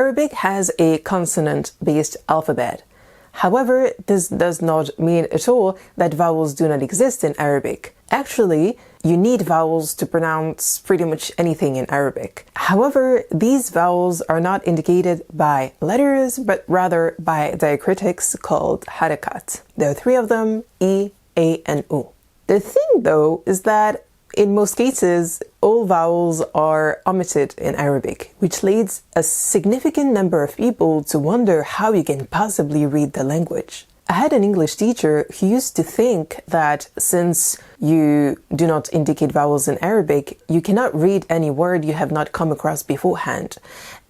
Arabic has a consonant-based alphabet. However, this does not mean at all that vowels do not exist in Arabic. Actually, you need vowels to pronounce pretty much anything in Arabic. However, these vowels are not indicated by letters, but rather by diacritics called harakat. There are three of them: E, A, and U. The thing, though, is that in most cases, all vowels are omitted in Arabic, which leads a significant number of people to wonder how you can possibly read the language. I had an English teacher who used to think that since you do not indicate vowels in Arabic, you cannot read any word you have not come across beforehand.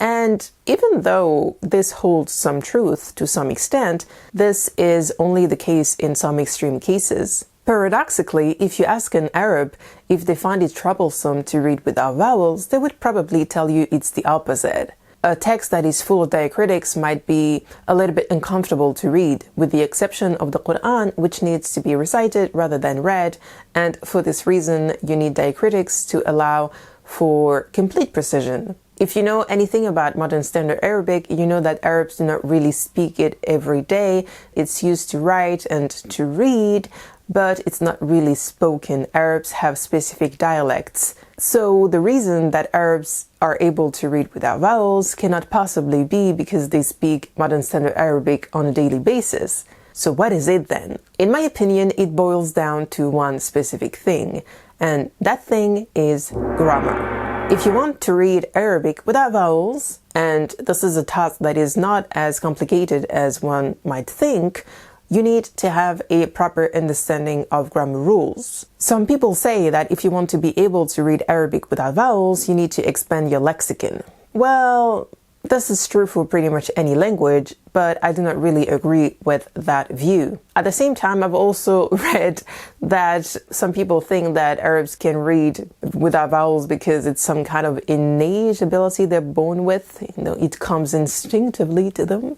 And even though this holds some truth to some extent, this is only the case in some extreme cases. Paradoxically, if you ask an Arab if they find it troublesome to read without vowels, they would probably tell you it's the opposite. A text that is full of diacritics might be a little bit uncomfortable to read, with the exception of the Quran, which needs to be recited rather than read, and for this reason you need diacritics to allow for complete precision. If you know anything about modern standard Arabic, you know that Arabs do not really speak it every day. It's used to write and to read, but it's not really spoken. Arabs have specific dialects. So the reason that Arabs are able to read without vowels cannot possibly be because they speak modern standard Arabic on a daily basis. So what is it then? In my opinion, it boils down to one specific thing, and that thing is grammar. If you want to read Arabic without vowels, and this is a task that is not as complicated as one might think, you need to have a proper understanding of grammar rules. Some people say that if you want to be able to read Arabic without vowels, you need to expand your lexicon. Well, this is true for pretty much any language, but I do not really agree with that view. At the same time, I've also read that some people think that Arabs can read without vowels because it's some kind of innate ability they're born with. It comes instinctively to them.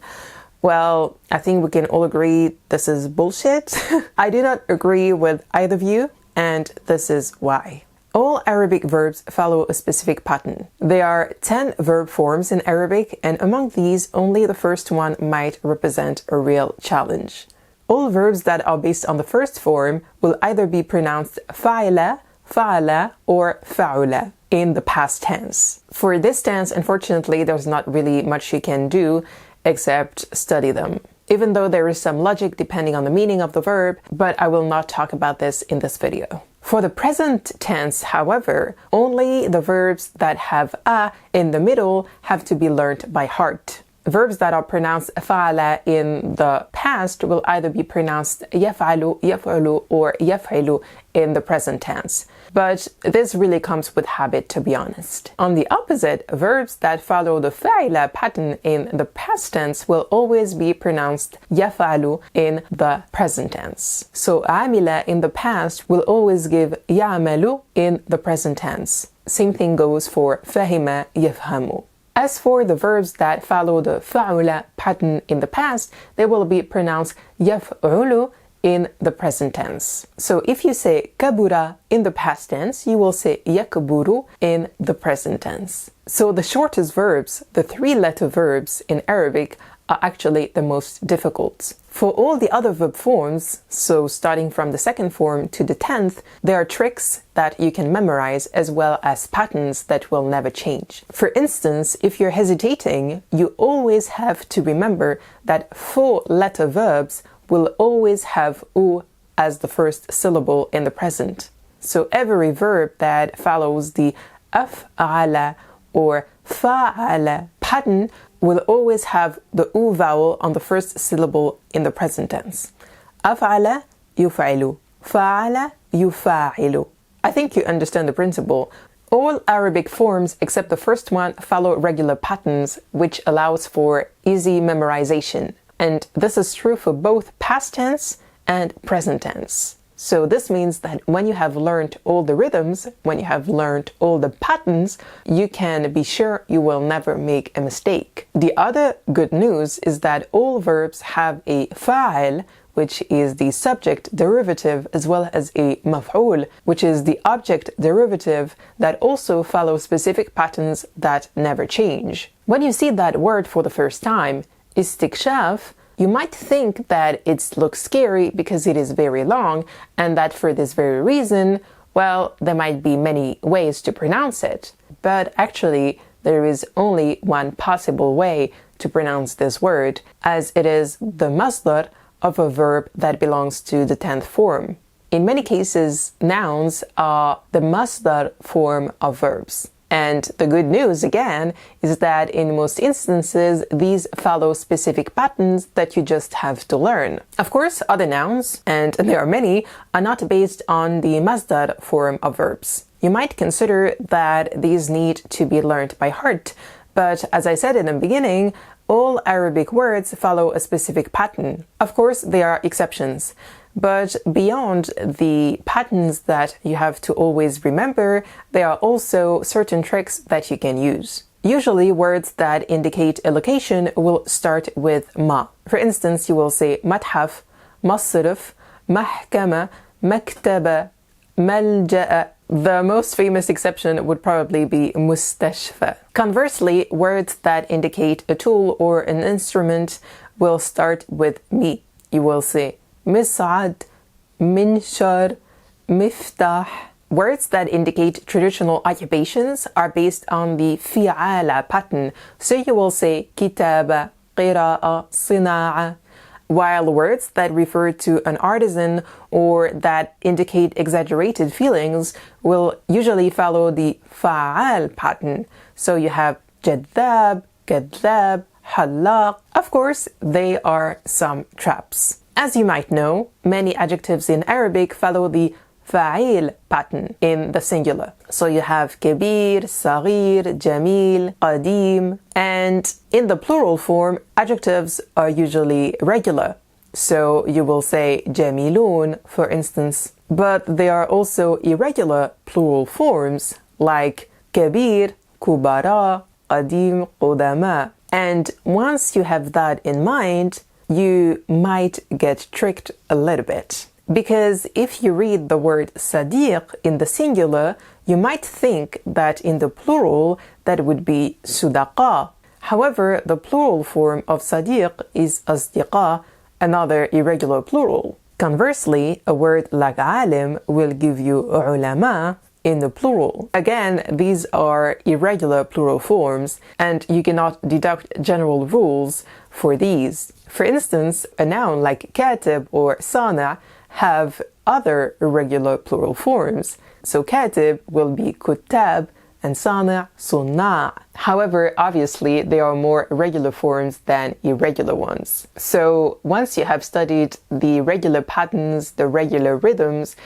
Well, I think we can all agree this is bullshit. I do not agree with either view, and this is why. All Arabic verbs follow a specific pattern. There are 10 verb forms in Arabic, and among these, only the first one might represent a real challenge. All verbs that are based on the first form will either be pronounced fa'ala, fa'ala, or fa'ula in the past tense. For this tense, unfortunately, there's not really much you can do except study them, even though there is some logic depending on the meaning of the verb, but I will not talk about this in this video. For the present tense, however, only the verbs that have a in the middle have to be learned by heart. Verbs that are pronounced fa'ala in the past will either be pronounced yaf'alu, yaf'ulu, or yaf'ilu in the present tense. But this really comes with habit, to be honest. On the opposite, verbs that follow the fa'ila pattern in the past tense will always be pronounced yaf'alu in the present tense. So amila in the past will always give ya'malu in the present tense. Same thing goes for fahima, yafhamu. As for the verbs that follow the fa'ula pattern in the past, they will be pronounced yaf'ulu in the present tense. So if you say kabura in the past tense, you will say yakburu in the present tense. So the shortest verbs, the three-letter verbs in Arabic, are actually the most difficult. For all the other verb forms, so starting from the second form to the 10th, there are tricks that you can memorize as well as patterns that will never change. For instance, if you're hesitating, you always have to remember that 4-letter verbs will always have u as the first syllable in the present. So every verb that follows the af'ala or fa'ala pattern will always have the u vowel on the first syllable in the present tense. Af'ala yuf'ilu, fa'ala yufa'ilu. I think you understand the principle. All Arabic forms except the first one follow regular patterns, which allows for easy memorization. And this is true for both past tense and present tense. So this means that when you have learned all the rhythms, when you have learned all the patterns, you can be sure you will never make a mistake. The other good news is that all verbs have a fa'il, which is the subject derivative, as well as a maf'ul, which is the object derivative that also follows specific patterns that never change. When you see that word for the first time, istikshaf, you might think that it looks scary because it is very long, and that for this very reason, well, there might be many ways to pronounce it. But actually, there is only one possible way to pronounce this word, as it is the masdar of a verb that belongs to the 10th form. In many cases, nouns are the masdar form of verbs. And the good news, again, is that in most instances, these follow specific patterns that you just have to learn. Of course, other nouns, and there are many, are not based on the masdar form of verbs. You might consider that these need to be learned by heart, but as I said in the beginning, all Arabic words follow a specific pattern. Of course, there are exceptions. But beyond the patterns that you have to always remember, there are also certain tricks that you can use. Usually, words that indicate a location will start with ma. For instance, you will say mathaf, masrif, mahkama, maktaba, malja'a. The most famous exception would probably be mustashfa. Conversely, words that indicate a tool or an instrument will start with mi. You will say mis'ad, minshar, miftah. Words that indicate traditional occupations are based on the fi'ala pattern, so you will say kitaba, qira'a, sina'a. While words that refer to an artisan or that indicate exaggerated feelings will usually follow the fa'al pattern. So you have jadab, kadab, halaq. Of course, they are some traps. As you might know, many adjectives in Arabic follow the fa'il pattern in the singular. So you have kabir, saghir, jamil, qadim, and in the plural form, adjectives are usually regular. So you will say jamilun, for instance. But there are also irregular plural forms like kabir, kubara, qadim, qudama. And once you have that in mind, you might get tricked a little bit. Because if you read the word sadiq in the singular, you might think that in the plural that would be sudaqa. However, the plural form of sadiq is asdiqa, another irregular plural. Conversely, a word like alim will give you ulama in the plural. Again, these are irregular plural forms, and you cannot deduct general rules for these. For instance, a noun like katib or sana have other irregular plural forms. So katib will be kutab and sana sunna. However, obviously, there are more regular forms than irregular ones. So once you have studied the regular patterns, the regular rhythms,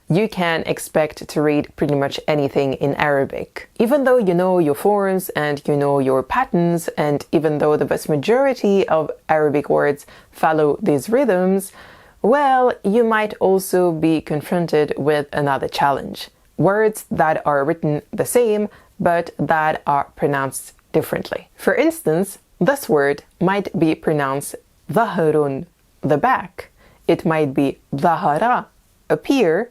you can expect to read pretty much anything in Arabic. Even though you know your forms and you know your patterns, and even though the vast majority of Arabic words follow these rhythms, well, you might also be confronted with another challenge. Words that are written the same, but that are pronounced differently. For instance, this word might be pronounced dhahrun, the back. It might be dhahara, appear,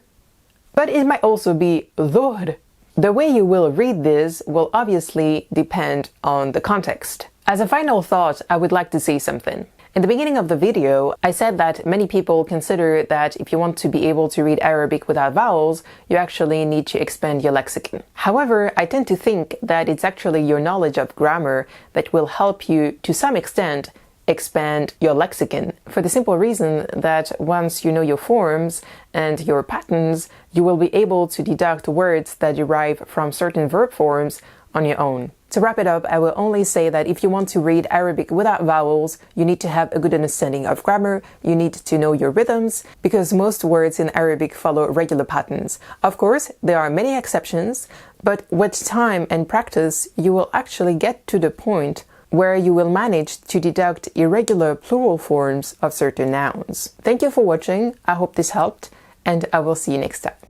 but it might also be dhuhr. The way you will read this will obviously depend on the context. As a final thought, I would like to say something. In the beginning of the video, I said that many people consider that if you want to be able to read Arabic without vowels, you actually need to expand your lexicon. However, I tend to think that it's actually your knowledge of grammar that will help you, to some extent, expand your lexicon, for the simple reason that once you know your forms and your patterns, you will be able to deduct words that derive from certain verb forms on your own. To wrap it up, I will only say that if you want to read Arabic without vowels, you need to have a good understanding of grammar, you need to know your rhythms, because most words in Arabic follow regular patterns. Of course, there are many exceptions, but with time and practice, you will actually get to the point where you will manage to deduct irregular plural forms of certain nouns. Thank you for watching, I hope this helped, and I will see you next time.